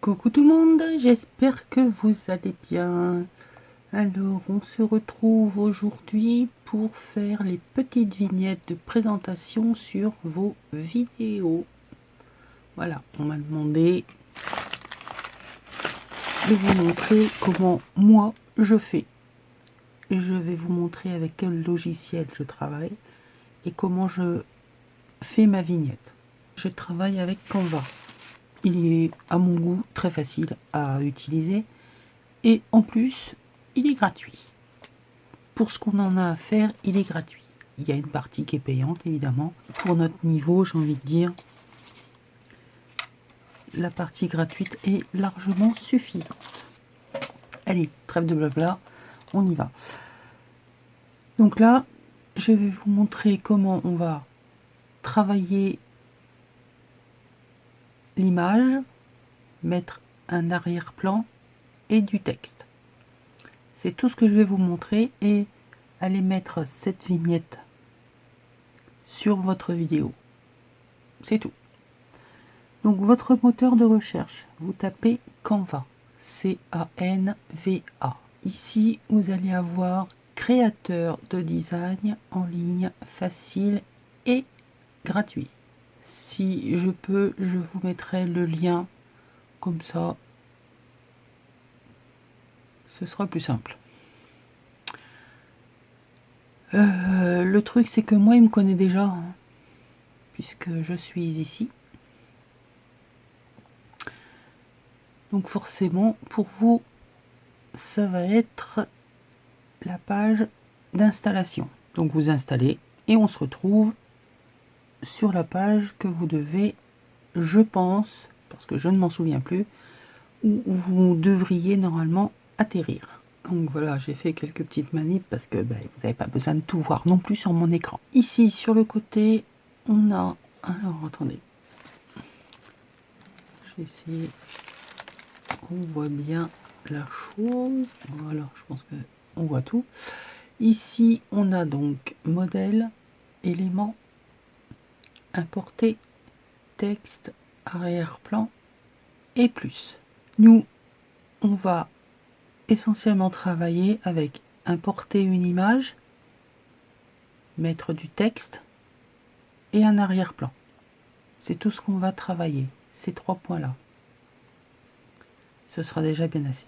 Coucou tout le monde, j'espère que vous allez bien. Alors, on se retrouve aujourd'hui pour faire les petites vignettes de présentation sur vos vidéos. Voilà, on m'a demandé de vous montrer comment moi je fais. Je vais vous montrer avec quel logiciel je travaille et comment je fais ma vignette. Je travaille avec Canva. Il est à mon goût très facile à utiliser et en plus il est gratuit. Pour ce qu'on en a à faire, il est gratuit. Il y a une partie qui est payante évidemment. Pour notre niveau, j'ai envie de dire, la partie gratuite est largement suffisante. Allez, trêve de blabla, on y va. Donc là, je vais vous montrer comment on va travailler l'image, mettre un arrière-plan et du texte. C'est tout ce que je vais vous montrer et allez mettre cette vignette sur votre vidéo. C'est tout. Donc votre moteur de recherche, vous tapez Canva, C-A-N-V-A. Ici, vous allez avoir créateur de design en ligne facile et gratuit. Si je peux, je vous mettrai le lien, comme ça, ce sera plus simple. Le truc, c'est que moi, il me connaît déjà, hein, puisque je suis ici. Donc forcément, pour vous, ça va être la page d'installation. Donc vous installez et on se retrouve sur la page que vous devez, je pense, parce que je ne m'en souviens plus, où vous devriez normalement atterrir. Donc voilà, j'ai fait quelques petites manips parce que vous n'avez pas besoin de tout voir non plus sur mon écran. Ici, sur le côté, on a... Alors, attendez. Je vais essayer qu'on voit bien la chose. Voilà, je pense que on voit tout. Ici, on a donc modèle, éléments, importer, texte, arrière-plan et plus. Nous, on va essentiellement travailler avec importer une image, mettre du texte et un arrière-plan. C'est tout ce qu'on va travailler, ces trois points-là. Ce sera déjà bien assez.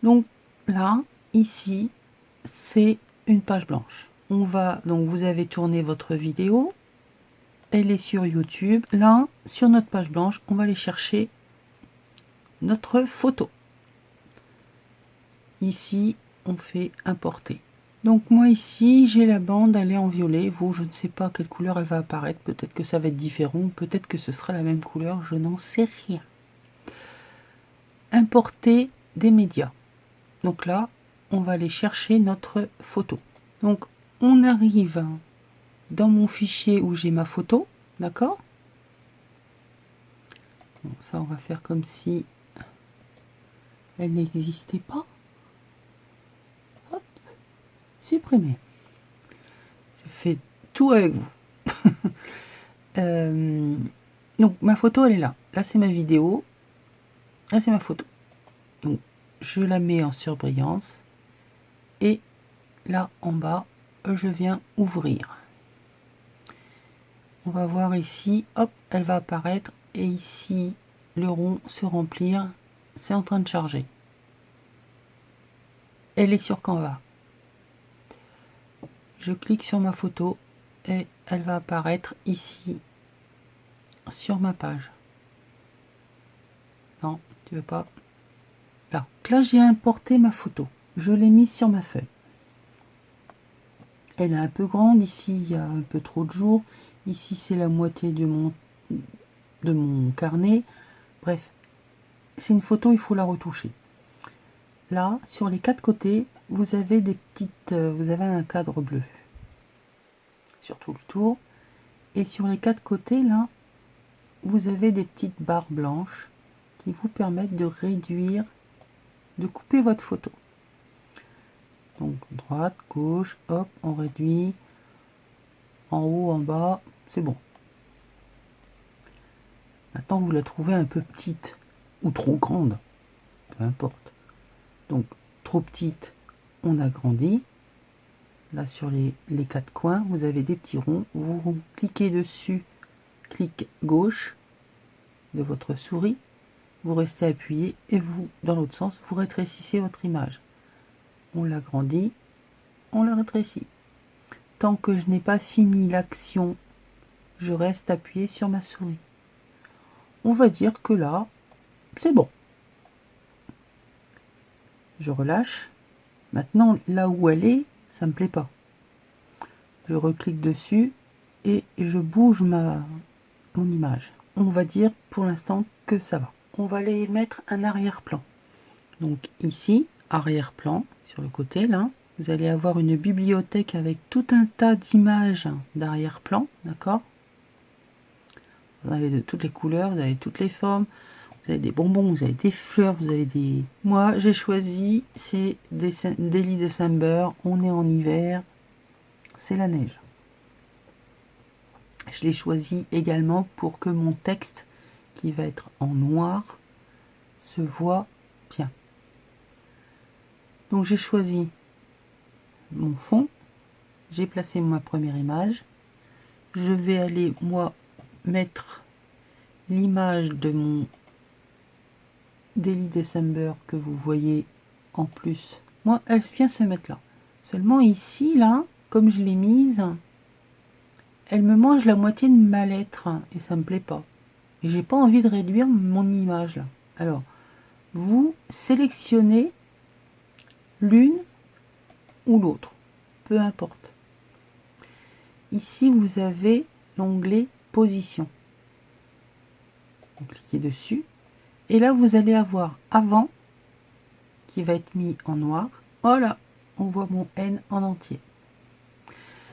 Donc là, ici, c'est une page blanche. On va, donc vous avez tourné votre vidéo, elle est sur YouTube. Là, sur notre page blanche, on va aller chercher notre photo. Ici, on fait importer. Donc moi ici, j'ai la bande, elle est en violet. Vous, je ne sais pas quelle couleur elle va apparaître. Peut-être que ça va être différent, peut-être que ce sera la même couleur, je n'en sais rien. Importer des médias. Donc là, on va aller chercher notre photo. Donc on arrive dans mon fichier où j'ai ma photo, d'accord? Bon, ça, on va faire comme si elle n'existait pas. Hop, supprimer. Je fais tout avec vous. Donc ma photo, elle est là. Là, c'est ma vidéo. Là, c'est ma photo. Donc je la mets en surbrillance. Et là, en bas, je viens ouvrir. On va voir ici. Hop, elle va apparaître. Et ici, le rond se remplir. C'est en train de charger. Elle est sur Canva. Je clique sur ma photo et elle va apparaître ici sur ma page. Non, tu veux pas. Là. Là, j'ai importé ma photo. Je l'ai mise sur ma feuille. Elle est un peu grande. Ici, il y a un peu trop de jours. Ici, c'est la moitié de mon carnet. Bref, c'est une photo, il faut la retoucher. Là, sur les quatre côtés, vous avez des petites... vous avez un cadre bleu. Sur tout le tour. Et sur les quatre côtés, là, vous avez des petites barres blanches qui vous permettent de réduire, de couper votre photo. Donc droite, gauche, hop, on réduit, en haut, en bas, c'est bon. Maintenant, vous la trouvez un peu petite ou trop grande, peu importe. Donc, trop petite, on agrandit. Là, sur les 4 coins, vous avez des petits ronds. Vous cliquez dessus, clic gauche de votre souris. Vous restez appuyé et vous, dans l'autre sens, vous rétrécissez votre image. On l'agrandit, on la rétrécit. Tant que je n'ai pas fini l'action, je reste appuyé sur ma souris. On va dire que là, c'est bon. Je relâche. Maintenant, là où elle est, ça me plaît pas. Je reclique dessus et je bouge mon image. On va dire pour l'instant que ça va. On va aller mettre un arrière-plan. Donc ici, arrière-plan, sur le côté là, vous allez avoir une bibliothèque avec tout un tas d'images d'arrière-plan, d'accord? Vous avez de toutes les couleurs, vous avez toutes les formes, vous avez des bonbons, vous avez des fleurs, vous avez des... Moi, j'ai choisi, c'est Daily December, on est en hiver, c'est la neige. Je l'ai choisi également pour que mon texte, qui va être en noir, se voit bien. Donc j'ai choisi mon fond, j'ai placé ma première image, je vais aller moi mettre l'image de mon Daily December que vous voyez en plus. Moi, elle vient se mettre là. Seulement ici, là, comme je l'ai mise, elle me mange la moitié de ma lettre et ça me plaît pas. Et j'ai pas envie de réduire mon image là. Alors, vous sélectionnez l'une ou l'autre, peu importe. Ici, vous avez l'onglet position. Vous cliquez dessus et là, vous allez avoir avant qui va être mis en noir. Voilà, on voit mon N en entier.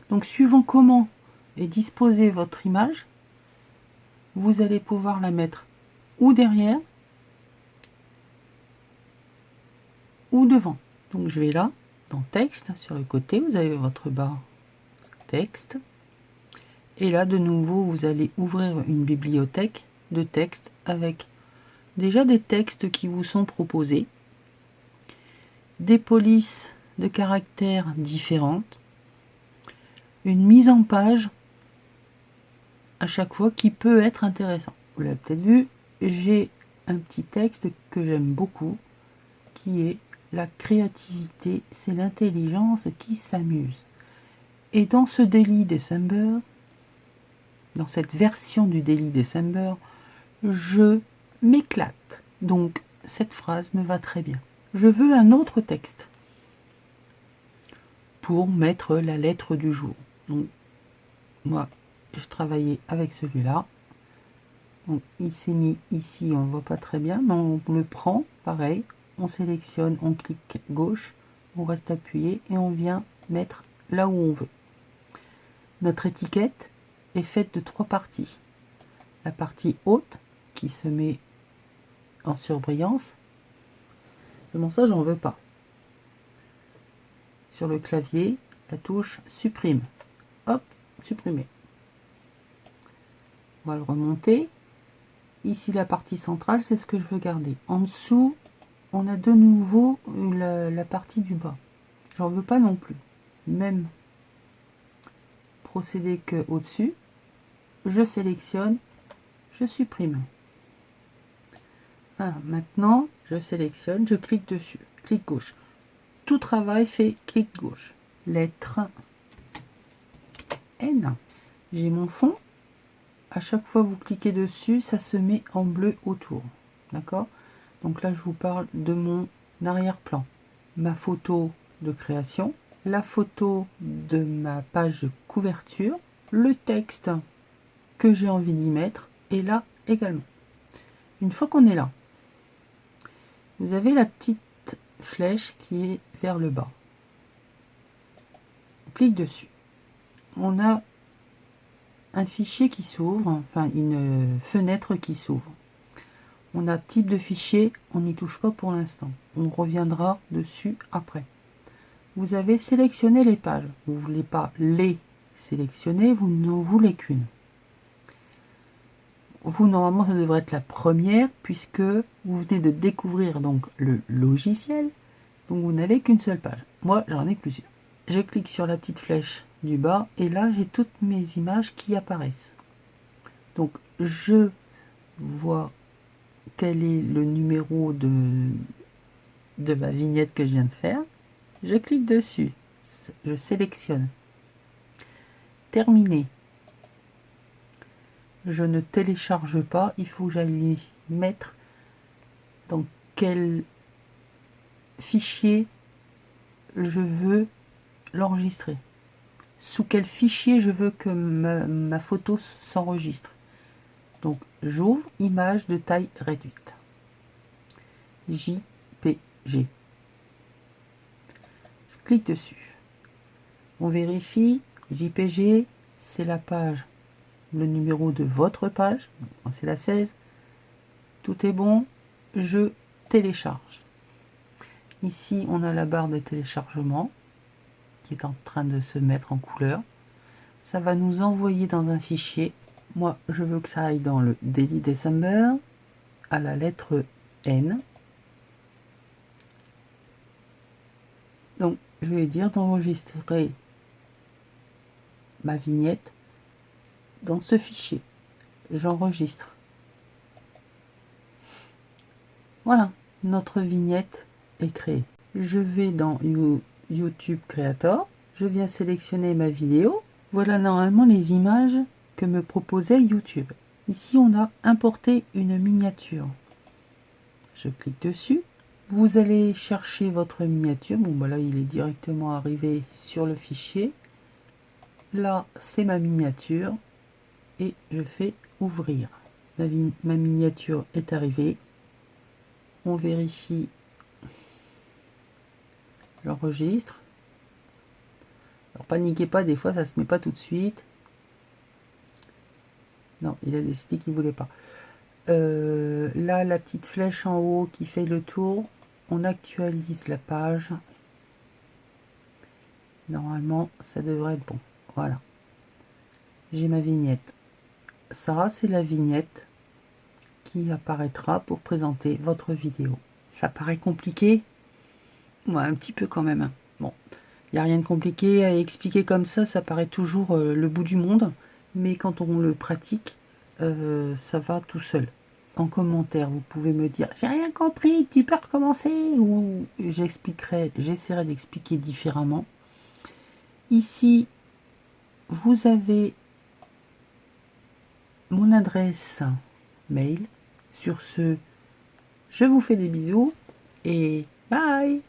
Donc, suivant comment est disposée votre image, vous allez pouvoir la mettre ou derrière ou devant. Donc, je vais là, dans texte, sur le côté, vous avez votre barre texte. Et là, de nouveau, vous allez ouvrir une bibliothèque de texte avec déjà des textes qui vous sont proposés, des polices de caractères différentes, une mise en page à chaque fois qui peut être intéressant. Vous l'avez peut-être vu, j'ai un petit texte que j'aime beaucoup qui est la créativité, c'est l'intelligence qui s'amuse. Et dans ce Daily December, dans cette version du Daily December, je m'éclate. Donc, cette phrase me va très bien. Je veux un autre texte pour mettre la lettre du jour. Donc, moi, je travaillais avec celui-là. Donc, il s'est mis ici, on ne voit pas très bien, mais on le prend, pareil. On sélectionne, on clique gauche, on reste appuyé et on vient mettre là où on veut. Notre étiquette est faite de 3 parties. La partie haute qui se met en surbrillance. Seulement ça, j'en veux pas. Sur le clavier, la touche supprime. Hop, supprimer. On va le remonter. Ici, la partie centrale, c'est ce que je veux garder. En dessous, on a de nouveau la partie du bas. J'en veux pas non plus. Même procédé que au-dessus. Je sélectionne, je supprime. Voilà, maintenant, je sélectionne, je clique dessus. Clic gauche. Tout travail fait clic gauche. Lettre N. J'ai mon fond. À chaque fois que vous cliquez dessus, ça se met en bleu autour. D'accord? Donc là, je vous parle de mon arrière-plan. Ma photo de création, la photo de ma page de couverture, le texte que j'ai envie d'y mettre, et là également. Une fois qu'on est là, vous avez la petite flèche qui est vers le bas. On clique dessus. On a un fichier qui s'ouvre, enfin une fenêtre qui s'ouvre. On a type de fichier, on n'y touche pas pour l'instant. On reviendra dessus après. Vous avez sélectionné les pages. Vous ne voulez pas les sélectionner, vous n'en voulez qu'une. vous, normalement, ça devrait être la première, puisque vous venez de découvrir donc le logiciel. Donc, vous n'avez qu'une seule page. Moi, j'en ai plusieurs. Je clique sur la petite flèche du bas, et là, j'ai toutes mes images qui apparaissent. Donc, je vois quel est le numéro de ma vignette que je viens de faire. Je clique dessus. Je sélectionne. Terminé. Je ne télécharge pas. Il faut que j'aille mettre dans quel fichier je veux l'enregistrer. Sous quel fichier je veux que ma photo s'enregistre. Donc, j'ouvre image de taille réduite. JPG. Je clique dessus. On vérifie. JPG, c'est la page, le numéro de votre page. C'est la 16. Tout est bon. Je télécharge. Ici, on a la barre de téléchargement qui est en train de se mettre en couleur. Ça va nous envoyer dans un fichier. Moi, je veux que ça aille dans le Daily December à la lettre N. Donc, je vais dire d'enregistrer ma vignette dans ce fichier. J'enregistre. Voilà, notre vignette est créée. Je vais dans YouTube Creator. Je viens sélectionner ma vidéo. Voilà normalement les images que me proposait YouTube. Ici, on a importé une miniature. Je clique dessus. Vous allez chercher votre miniature. Bon, voilà, il est directement arrivé sur le fichier. Là, c'est ma miniature. Et je fais ouvrir. Ma miniature est arrivée. On vérifie. J'enregistre. Alors, paniquez pas, des fois, ça se met pas tout de suite. Non, il a décidé qu'il voulait pas. Là, la petite flèche en haut qui fait le tour. On actualise la page. Normalement, ça devrait être bon. Voilà. J'ai ma vignette. Ça, c'est la vignette qui apparaîtra pour présenter votre vidéo. Ça paraît compliqué? Ouais, un petit peu quand même. Bon, il n'y a rien de compliqué à expliquer comme ça paraît toujours le bout du monde. Mais quand on le pratique, ça va tout seul. En commentaire, vous pouvez me dire « J'ai rien compris, tu peux recommencer ?» ou j'essaierai d'expliquer différemment. Ici, vous avez mon adresse mail. Sur ce, je vous fais des bisous et bye!